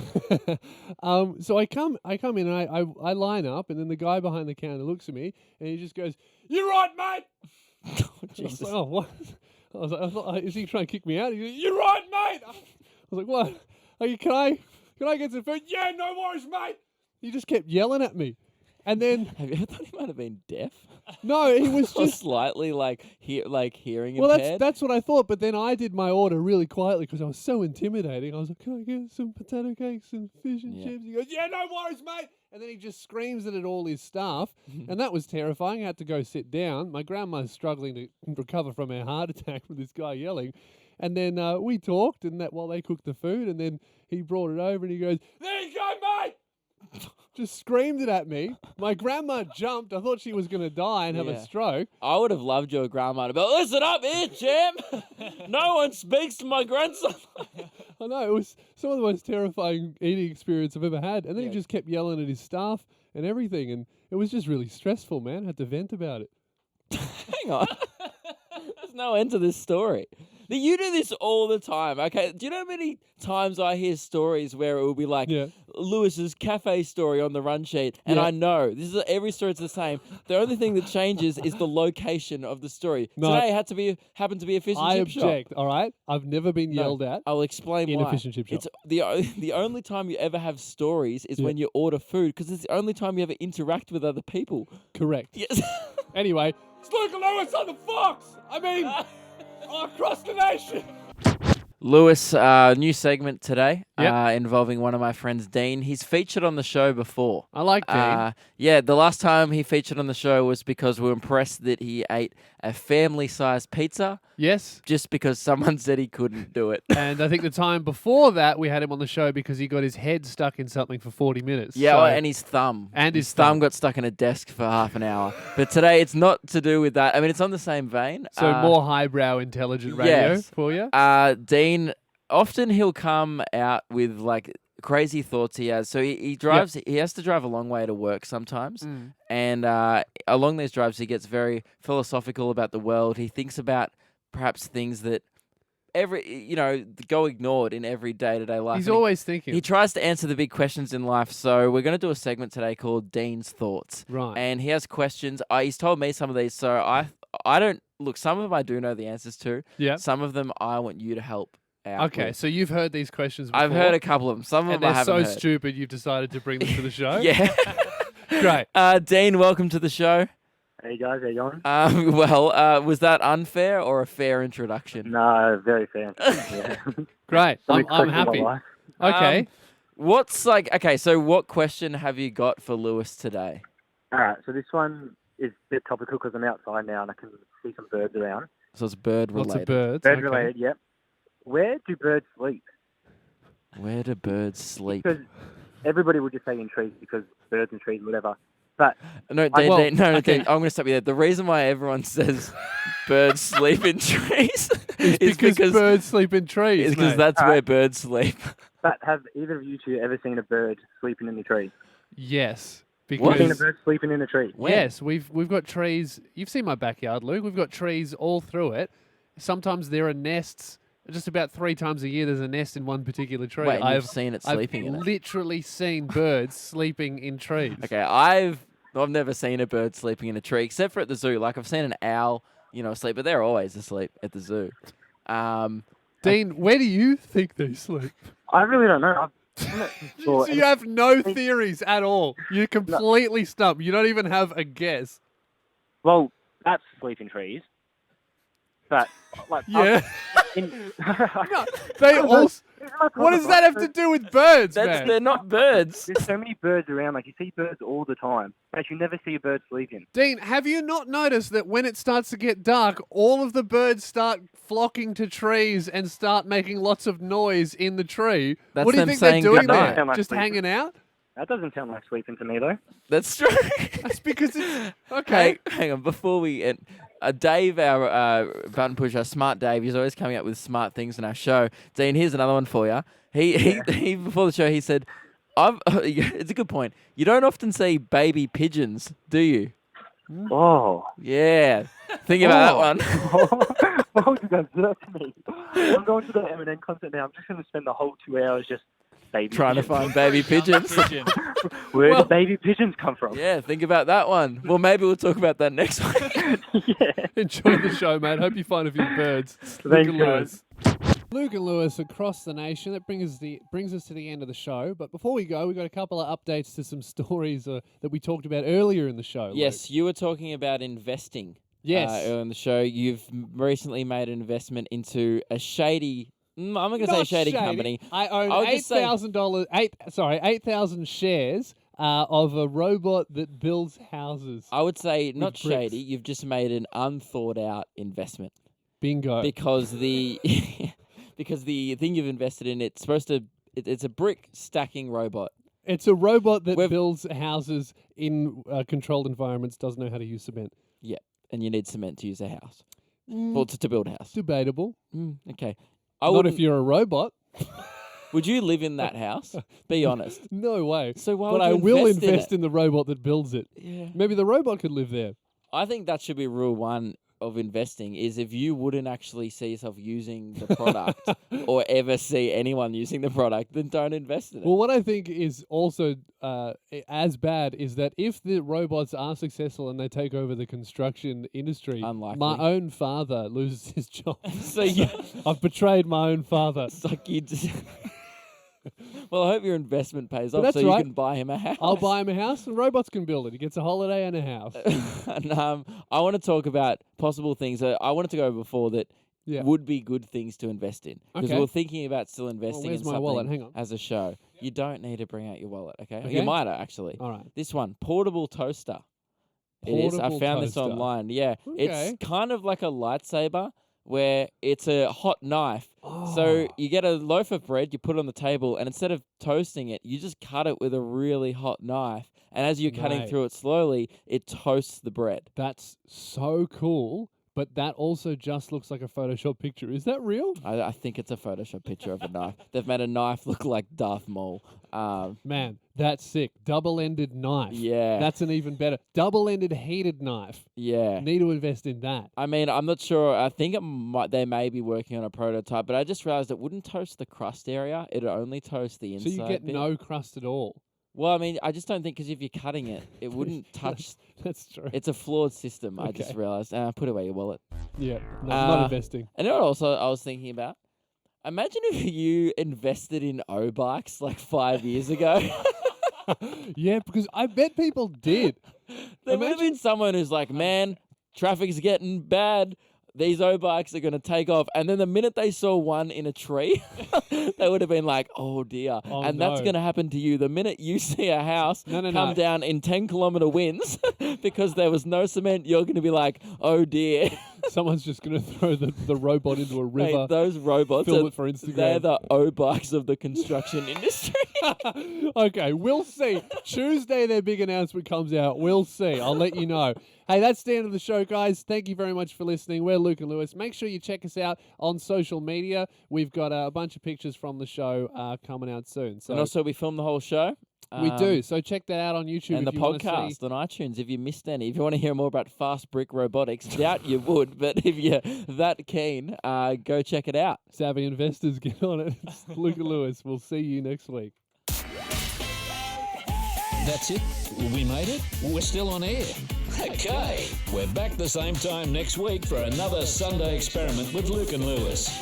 Speaker 4: So I come in and I line up, and then the guy behind the counter looks at me and he just goes, "You're right, mate." I was
Speaker 5: Jesus.
Speaker 4: like, "Oh, what?" I thought, is he trying to kick me out? He goes, "You're right, mate." I was like, "What? Can I get some food?" "Yeah, no worries, mate." He just kept yelling at me, and then
Speaker 5: Have you ever thought he might have been deaf?
Speaker 4: no, he was
Speaker 5: Or
Speaker 4: just.
Speaker 5: slightly hearing
Speaker 4: Well,
Speaker 5: impaired?
Speaker 4: that's what I thought, but then I did my order really quietly because I was so intimidating. I was like, "Can I get some potato cakes and fish and chips?" He goes, "Yeah, no worries, mate." And then he just screams it at all his staff, and that was terrifying. I had to go sit down. My grandma's struggling to recover from her heart attack from this guy yelling. And then we talked, and that while they cooked the food, and then he brought it over, and he goes, "There you go, mate!" Just screamed it at me. My grandma jumped. I thought she was going to die and have a
Speaker 5: Yeah.
Speaker 4: stroke.
Speaker 5: I would have loved your grandma to be, "Listen up here, champ. No one speaks to my grandson."
Speaker 4: I know, it was some of the most terrifying eating experience I've ever had. And then
Speaker 5: Yeah.
Speaker 4: he just kept yelling at his staff and everything. And it was just really stressful, man. I had to vent about it.
Speaker 5: Hang on. There's no end to this story. You do this all the time, okay? Do you know how many times I hear stories where it will be like Lewis's cafe story on the run sheet, and I know every story is the same. The only thing that changes is the location of the story.
Speaker 4: No.
Speaker 5: Today happened to be a fish and
Speaker 4: I
Speaker 5: chip shop.
Speaker 4: object. All right, I've never been yelled at.
Speaker 5: I'll explain
Speaker 4: in
Speaker 5: why.
Speaker 4: a fish and chip shop.
Speaker 5: It's the only time you ever have stories is when you order food, because it's the only time you ever interact with other people.
Speaker 4: Correct.
Speaker 5: Yes.
Speaker 4: Anyway, it's Luke and Lewis on the Fox. I mean, across the nation.
Speaker 5: Lewis, new segment today involving one of my friends, Dean. He's featured on the show before.
Speaker 4: I like Dean.
Speaker 5: Yeah, the last time he featured on the show was because we were impressed that he ate a family-sized pizza.
Speaker 4: Yes.
Speaker 5: Just because someone said he couldn't do it.
Speaker 4: And I think the time before that, we had him on the show because he got his head stuck in something for 40 minutes.
Speaker 5: Yeah,
Speaker 4: so,
Speaker 5: and his thumb.
Speaker 4: And
Speaker 5: his thumb got stuck in a desk for half an hour. But today, it's not to do with that. I mean, it's on the same vein.
Speaker 4: So more highbrow, intelligent radio for you?
Speaker 5: Dean, often he'll come out with, like, crazy thoughts he has. So he drives. He has to drive a long way to work sometimes. And along these drives, he gets very philosophical about the world. He thinks about perhaps things that go ignored in every day-to-day life.
Speaker 4: He's always thinking.
Speaker 5: He tries to answer the big questions in life. So we're going to do a segment today called Dean's Thoughts.
Speaker 4: Right.
Speaker 5: And he has questions. He's told me some of these. So I don't look. Some of them I do know the answers to.
Speaker 4: Yeah.
Speaker 5: Some of them I want you to help out.
Speaker 4: Okay,
Speaker 5: with.
Speaker 4: so you've heard these questions before.
Speaker 5: I've heard a couple of them. Some of
Speaker 4: and
Speaker 5: them I
Speaker 4: they're
Speaker 5: haven't
Speaker 4: so
Speaker 5: heard.
Speaker 4: stupid you've decided to bring them to the show?
Speaker 5: Yeah.
Speaker 4: Great.
Speaker 5: Dean, welcome to the show.
Speaker 11: Hey guys, how you going?
Speaker 5: Was that unfair or a fair introduction?
Speaker 11: No, very fair. Yeah.
Speaker 4: Great. I'm happy. Okay.
Speaker 5: So what question have you got for Lewis today?
Speaker 11: All right, so this one is a bit topical because I'm outside now and I can see some birds around.
Speaker 5: So it's bird related.
Speaker 4: Lots of birds.
Speaker 11: Bird related, yep. Where do birds sleep?
Speaker 5: Where do birds sleep?
Speaker 11: Because everybody would just say in trees because birds and trees, whatever. But
Speaker 5: Dean, I'm going to stop you there. The reason why everyone says birds sleep in trees is because
Speaker 4: birds sleep in trees.
Speaker 5: Is because that's where birds sleep.
Speaker 11: But have either of you two ever seen a bird sleeping in a tree?
Speaker 4: Yes.
Speaker 11: Have you seen a bird sleeping in a tree?
Speaker 4: Yes, we've got trees. You've seen my backyard, Luke. We've got trees all through it. Sometimes there are nests. Just about 3 times a year, there's a nest in one particular tree.
Speaker 5: Wait, I've seen it sleeping in it?
Speaker 4: I've literally seen birds sleeping in trees.
Speaker 5: Okay, I've never seen a bird sleeping in a tree, except for at the zoo. Like, I've seen an owl, sleep, but they're always asleep at the zoo.
Speaker 4: Dean, where do you think they sleep?
Speaker 11: I really don't know.
Speaker 4: So you have no theories at all. You're completely stumped. You don't even have a guess.
Speaker 11: Well, that's sleeping trees. But,
Speaker 4: yeah. They also. What does that have to do with birds, man?
Speaker 5: They're not birds.
Speaker 11: There's so many birds around. Like, you see birds all the time, but you never see a bird sleeping.
Speaker 4: Dean, have you not noticed that when it starts to get dark, all of the birds start flocking to trees and start making lots of noise in the tree?
Speaker 5: That's
Speaker 4: what do you
Speaker 5: them
Speaker 4: think they're
Speaker 5: saying
Speaker 4: doing
Speaker 5: goodnight.
Speaker 4: there?
Speaker 11: Like
Speaker 4: Just
Speaker 11: sleeping.
Speaker 4: hanging out?
Speaker 11: That doesn't sound like sleeping to me, though.
Speaker 5: That's true.
Speaker 4: That's because it's... Okay.
Speaker 5: Hang on, before we end... Dave, our button pusher, Smart Dave, he's always coming up with smart things in our show. Dean, here's another one for you. He before the show, he said, it's a good point. You don't often see baby pigeons, do you?
Speaker 11: Oh.
Speaker 5: Yeah. Think about that one.
Speaker 11: Why would you guys do that to me? I'm going to the M&N concert now. I'm just going to spend the whole 2 hours just
Speaker 5: trying to find baby pigeons.
Speaker 11: Where do baby pigeons come from?
Speaker 5: Yeah, think about that one. Well, maybe we'll talk about that next week.
Speaker 11: Yeah.
Speaker 4: Enjoy the show, mate. Hope you find a few birds.
Speaker 11: Thanks, guys.
Speaker 4: Luke and Lewis across the nation. That brings us to the end of the show. But before we go, we've got a couple of updates to some stories that we talked about earlier in the show.
Speaker 5: Yes,
Speaker 4: Luke.
Speaker 5: you were talking about investing.
Speaker 4: Yes.
Speaker 5: Earlier in the show, you've recently made an investment into a shady... I'm not going to say shady company.
Speaker 4: I own $8,000 shares of a robot that builds houses.
Speaker 5: I would say not
Speaker 4: bricks.
Speaker 5: shady. You've just made an unthought out investment.
Speaker 4: Bingo.
Speaker 5: Because the thing you've invested in, it's a brick stacking robot.
Speaker 4: It's a robot that builds houses in controlled environments. Doesn't know how to use cement.
Speaker 5: Yeah, and you need cement to use a house. Well, to build a house.
Speaker 4: Debatable.
Speaker 5: Okay.
Speaker 4: Not if you're a robot.
Speaker 5: Would you live in that house? Be honest.
Speaker 4: No way.
Speaker 5: So why
Speaker 4: but
Speaker 5: would
Speaker 4: I
Speaker 5: you
Speaker 4: will
Speaker 5: invest
Speaker 4: invest in the robot that builds it.
Speaker 5: Yeah.
Speaker 4: Maybe the robot could live there.
Speaker 5: I think that should be rule one of investing is if you wouldn't actually see yourself using the product or ever see anyone using the product, then don't invest in it.
Speaker 4: Well, what I think is also as bad is that if the robots are successful and they take over the construction industry,
Speaker 5: Unlikely.
Speaker 4: my own father loses his job.
Speaker 5: So you,
Speaker 4: I've betrayed my own father.
Speaker 5: it's like you just. Well, I hope your investment pays off
Speaker 4: that's
Speaker 5: so
Speaker 4: right.
Speaker 5: you can buy him a house.
Speaker 4: I'll buy him a house and robots can build it. He gets a holiday and a house.
Speaker 5: And, I want to talk about possible things. I wanted to go over before that would be good things to invest in. Because
Speaker 4: Okay.
Speaker 5: we're thinking about still investing
Speaker 4: where's
Speaker 5: in
Speaker 4: my
Speaker 5: something
Speaker 4: wallet? Hang on.
Speaker 5: as a show. You don't need to bring out your wallet, okay?
Speaker 4: Okay.
Speaker 5: You might actually.
Speaker 4: All right.
Speaker 5: This one, portable toaster. It is. I
Speaker 4: Portable
Speaker 5: found this
Speaker 4: toaster.
Speaker 5: online. Yeah.
Speaker 4: Okay.
Speaker 5: It's kind of like a lightsaber where it's a hot knife.
Speaker 4: Oh.
Speaker 5: So you get a loaf of bread, you put it on the table, and instead of toasting it, you just cut it with a really hot knife. And as you're cutting
Speaker 4: Mate.
Speaker 5: through it slowly, it toasts the bread.
Speaker 4: That's so cool. But that also just looks like a Photoshop picture. Is that real?
Speaker 5: I think it's a Photoshop picture of a knife. They've made a knife look like Darth Maul.
Speaker 4: Man, that's sick. Double-ended knife.
Speaker 5: Yeah.
Speaker 4: That's an even better. Double-ended heated knife.
Speaker 5: Yeah.
Speaker 4: Need to invest in that.
Speaker 5: I mean, I'm not sure. I think they may be working on a prototype, but I just realized it wouldn't toast the crust area. It'd only toast the inside
Speaker 4: So you get
Speaker 5: bit.
Speaker 4: no crust at all.
Speaker 5: Well, I mean, I just don't think because if you're cutting it, it wouldn't touch.
Speaker 4: That's true.
Speaker 5: It's a flawed system. I just
Speaker 4: Okay.
Speaker 5: realized. Put away your wallet.
Speaker 4: Yeah, no, not investing.
Speaker 5: And you know what also I was thinking about? Imagine if you invested in O-bikes like 5 years ago.
Speaker 4: Yeah, because I bet people did.
Speaker 5: There would have been someone who's like, man, traffic's getting bad. These O-bikes are going to take off. And then the minute they saw one in a tree, they would have been like, oh, dear.
Speaker 4: Oh,
Speaker 5: and that's
Speaker 4: no.
Speaker 5: going to happen to you the minute you see a house come down in 10-kilometer winds because there was no cement. You're going to be like, oh, dear.
Speaker 4: Someone's just going to throw the robot into a river.
Speaker 5: Mate, those robots,
Speaker 4: film it for Instagram.
Speaker 5: They're the O-bikes of the construction industry.
Speaker 4: Okay, we'll see. Tuesday, their big announcement comes out. We'll see. I'll let you know. Hey, that's the end of the show, guys. Thank you very much for listening. We're Luke and Lewis. Make sure you check us out on social media. We've got a bunch of pictures from the show coming out soon. So
Speaker 5: And also, we film the whole show.
Speaker 4: we do. So check that out on YouTube.
Speaker 5: And
Speaker 4: if
Speaker 5: the
Speaker 4: you wanna see.
Speaker 5: podcast on iTunes, if you missed any. If you want to hear more about fast brick robotics, doubt you would, but if you're that keen, go check it out.
Speaker 4: Savvy investors, get on it. It's Luke and Lewis. We'll see you next week.
Speaker 2: That's it? We made it? We're still on air. Okay. We're back the same time next week for another Sunday experiment with Luke and Lewis.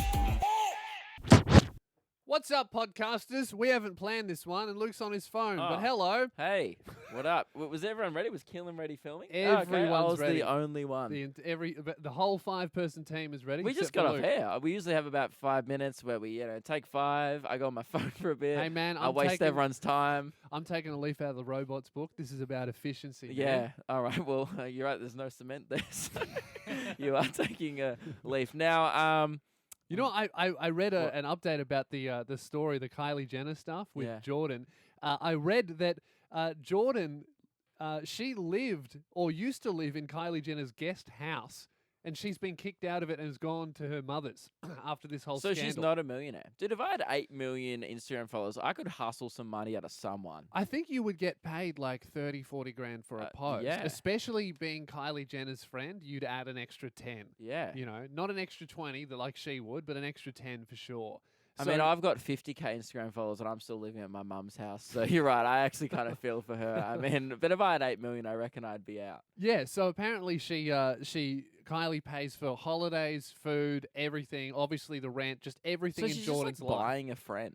Speaker 4: What's up, podcasters? We haven't planned this one, and Luke's on his phone. But
Speaker 5: Oh.
Speaker 4: hello.
Speaker 5: Hey, what up? Was everyone ready? Was Keelan ready filming?
Speaker 4: Everyone's
Speaker 5: okay. I was
Speaker 4: ready.
Speaker 5: the only one.
Speaker 4: The whole 5-person team is ready.
Speaker 5: We just
Speaker 4: except for
Speaker 5: got off
Speaker 4: Luke.
Speaker 5: air. We usually have about 5 minutes where we, take 5. I go on my phone for a bit.
Speaker 4: Hey, man,
Speaker 5: I waste everyone's time.
Speaker 4: I'm taking a leaf out of the robots book. This is about efficiency.
Speaker 5: Yeah.
Speaker 4: Man.
Speaker 5: All right. Well, you're right. There's no cement there. So you are taking a leaf. Now,
Speaker 4: You know, I read an update about the story, the Kylie Jenner stuff with
Speaker 5: Yeah.
Speaker 4: Jordan. I read that Jordan, she lived or used to live in Kylie Jenner's guest house, and she's been kicked out of it and has gone to her mother's after this whole
Speaker 5: so
Speaker 4: scandal.
Speaker 5: she's not a millionaire. Dude, if I had 8 million Instagram followers, I could hustle some money out of someone.
Speaker 4: I think you would get paid like 30, 40 grand for a post.
Speaker 5: yeah.
Speaker 4: Especially being Kylie Jenner's friend, you'd add an extra 10.
Speaker 5: Yeah.
Speaker 4: You know, not an extra 20 like she would, but an extra 10 for sure.
Speaker 5: I mean, I've got 50K Instagram followers and I'm still living at my mum's house. So you're right. I actually kind of feel for her. I mean, but if I had 8 million, I reckon I'd be out.
Speaker 4: Yeah, so apparently Kylie pays for holidays, food, everything, obviously the rent, just everything
Speaker 5: So
Speaker 4: in
Speaker 5: she's
Speaker 4: Jordan's
Speaker 5: just like
Speaker 4: life.
Speaker 5: buying a friend.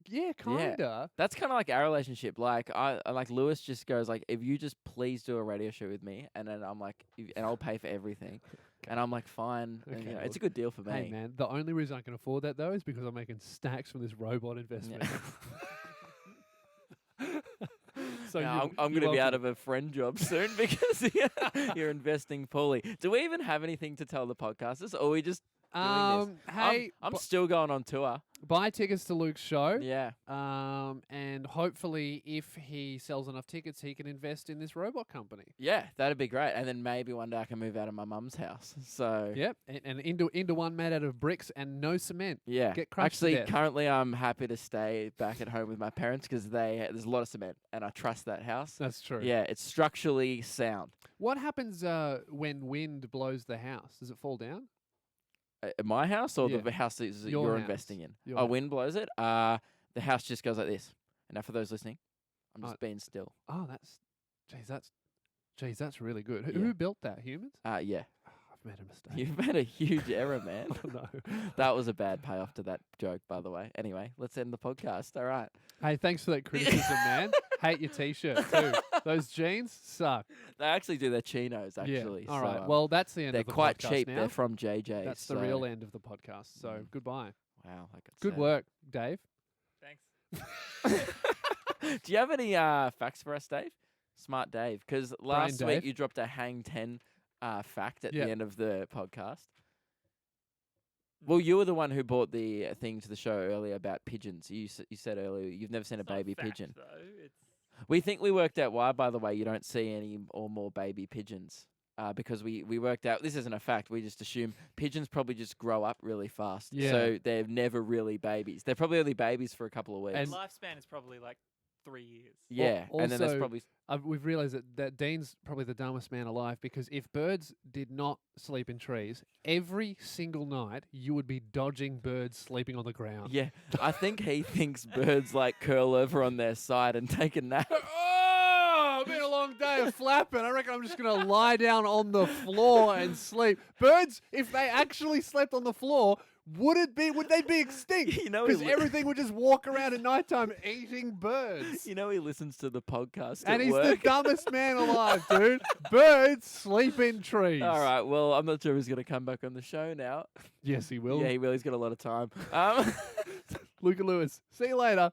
Speaker 4: Yeah, kinda.
Speaker 5: That's kind of like our relationship. Like like Lewis just goes like, if you just please do a radio show with me, and then I'm like, and I'll pay for everything, and I'm like, fine. And,
Speaker 4: Okay,
Speaker 5: it's a good deal for me.
Speaker 4: Hey man, the only reason I can afford that though is because I'm making stacks from this robot investment. So
Speaker 5: Now, I'm going to be out of a friend job soon because you're investing poorly. Do we even have anything to tell the podcasters, or are we just doing this?
Speaker 4: Hey,
Speaker 5: I'm still going on tour.
Speaker 4: buy tickets to Luke's show.
Speaker 5: Yeah.
Speaker 4: And hopefully, if he sells enough tickets, he can invest in this robot company.
Speaker 5: Yeah, that'd be great. And then maybe one day I can move out of my mum's house. So
Speaker 4: Yep, and into one made out of bricks and no cement.
Speaker 5: yeah.
Speaker 4: Get crushed to
Speaker 5: Actually,
Speaker 4: death.
Speaker 5: currently I'm happy to stay back at home with my parents because there's a lot of cement and I trust that house.
Speaker 4: That's true.
Speaker 5: Yeah, it's structurally sound.
Speaker 4: What happens when wind blows the house? Does it fall down?
Speaker 5: At my house or
Speaker 4: Yeah.
Speaker 5: the house that
Speaker 4: Your
Speaker 5: you're
Speaker 4: house.
Speaker 5: investing in?
Speaker 4: Your
Speaker 5: Oh,
Speaker 4: house.
Speaker 5: wind blows it. The house just goes like this. And now for those listening, I'm just
Speaker 4: Oh.
Speaker 5: being still.
Speaker 4: Oh, that's really good.
Speaker 5: Yeah.
Speaker 4: Who built that? Humans?
Speaker 5: Yeah.
Speaker 4: I've made a mistake.
Speaker 5: You've made a huge error, man.
Speaker 4: Oh, no.
Speaker 5: That was a bad payoff to that joke, by the way. Anyway, let's end the podcast. All right.
Speaker 4: Hey, thanks for that criticism, man. Hate your t-shirt too. Those jeans suck.
Speaker 5: They actually do their chinos, actually.
Speaker 4: Yeah. All
Speaker 5: so,
Speaker 4: right. Well, that's the end
Speaker 5: they're
Speaker 4: of the
Speaker 5: quite
Speaker 4: podcast
Speaker 5: cheap.
Speaker 4: now.
Speaker 5: They're from JJ.
Speaker 4: That's the real end of the podcast. So goodbye.
Speaker 5: Wow. I got
Speaker 4: Good
Speaker 5: sad.
Speaker 4: work, Dave.
Speaker 7: Thanks.
Speaker 5: Do you have any facts for us, Dave? Smart Dave. Because last week
Speaker 4: Dave.
Speaker 5: you dropped a hang 10 fact at
Speaker 4: Yeah.
Speaker 5: the end of the podcast. Well, you were the one who brought the thing to the show earlier about pigeons. You said earlier you've never seen
Speaker 7: It's
Speaker 5: a
Speaker 7: not
Speaker 5: baby
Speaker 7: fact,
Speaker 5: pigeon.
Speaker 7: Though. It's
Speaker 5: We think we worked out why, by the way, you don't see any or more baby pigeons. Because we worked out, this isn't a fact, we just assume pigeons probably just grow up really fast.
Speaker 4: Yeah.
Speaker 5: So they're never really babies. They're probably only babies for a couple of weeks.
Speaker 4: And-
Speaker 7: lifespan is probably like 3 years.
Speaker 5: yeah, and then there's
Speaker 4: also,
Speaker 5: probably...
Speaker 4: We've realised that Dean's probably the dumbest man alive because if birds did not sleep in trees, every single night you would be dodging birds sleeping on the ground.
Speaker 5: Yeah, I think he thinks birds like curl over on their side and take a nap.
Speaker 4: Oh, it's been a long day of flapping. I reckon I'm just going to lie down on the floor and sleep. Birds, if they actually slept on the floor, would they be extinct?
Speaker 5: You know,
Speaker 4: Because everything would just walk around at nighttime eating birds.
Speaker 5: You know he listens to the podcast
Speaker 4: And
Speaker 5: at
Speaker 4: he's
Speaker 5: work.
Speaker 4: the dumbest man alive, dude. Birds sleep in trees.
Speaker 5: All right, well, I'm not sure he's going to come back on the show now.
Speaker 4: Yes, he will.
Speaker 5: Yeah, he will. He's got a lot of time.
Speaker 4: Luca Lewis. See you later.